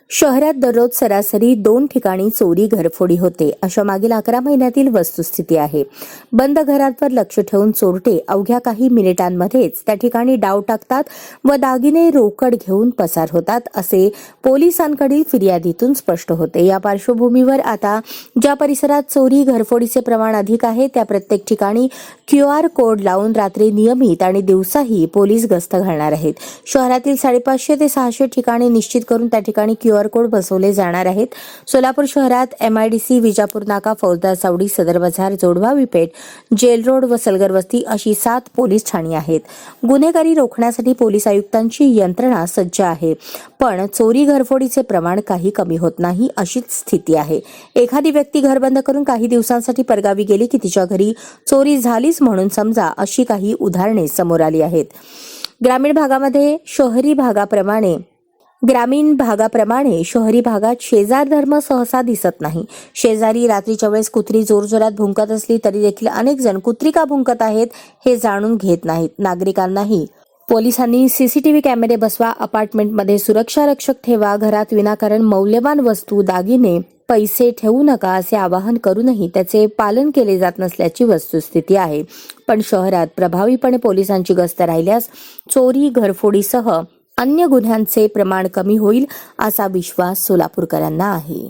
शहरात दररोज सरासरी 2 ठिकाणी चोरी घरफोडी होते, अशा मागील 11 महिन्यातील वस्तुस्थिती आहे. बंद घरांवर लक्ष ठेवून चोरटे अवघ्या काही मिनिटांमध्येच त्या ठिकाणी डाव टाकतात व दागिने रोकड घेऊन पसार होतात, असे पोलिसांकडील फिर्यादीतून स्पष्ट होते. या पार्श्वभूमीवर आता ज्या परिसरात चोरी घरफोडीचे प्रमाण अधिक आहे त्या प्रत्येक ठिकाणी QR कोड लावून रात्री नियमित आणि दिवसाही पोलीस गस्त घालणार आहेत. शहरातील 550 ते 600 ठिकाणे निश्चित करून त्या ठिकाणी QR कोड बसवले जाणार आहेत. सोलापूर शहरात MIDC, विजापूर नाका, फौजदार चावडी, सदर बाजार, जोडभावी पेठ, जेल रोड व सलगर वस्ती अशी 7 पोलीस ठाणी आहेत. गुन्हेगारी रोखण्यासाठी पोलीस आयुक्तांची यंत्रणा सज्ज आहे, पण चोरी घरफोडीचे प्रमाण काही कमी होत नाही, अशीच स्थिती आहे. एखादी व्यक्ती घर बंद करून काही दिवसांसाठी परगावी गेली की तिच्या घरी चोरी झालीच म्हणून समजा, अशी काही उदाहरणे समोर आली आहेत. ग्रामीण भागाप्रमाणे शहरी भागात शेजार धर्म सहसा दिसत नाही. शेजारी रात्रीच्या वेळेस कुत्री जोरजोरात भुंकत असली तरी देखील अनेक जण कुत्री का भुंकत आहेत हे जाणून घेत नाहीत. नागरिकांनाही पोलिसांनी CCTV कॅमेरे बसवा, अपार्टमेंटमध्ये सुरक्षा रक्षक ठेवा, घरात विनाकारण मौल्यवान वस्तू, दागिने, पैसे ठेवू नका असे आवाहन करूनही त्याचे पालन केले जात नसल्याची वस्तुस्थिती आहे. पण शहरात प्रभावीपणे पोलिसांची गस्त राहिल्यास चोरी घरफोडीसह अन्य गुन्ह्यांचे प्रमाण कमी होईल, असा विश्वास सोलापूरकरांना आहे.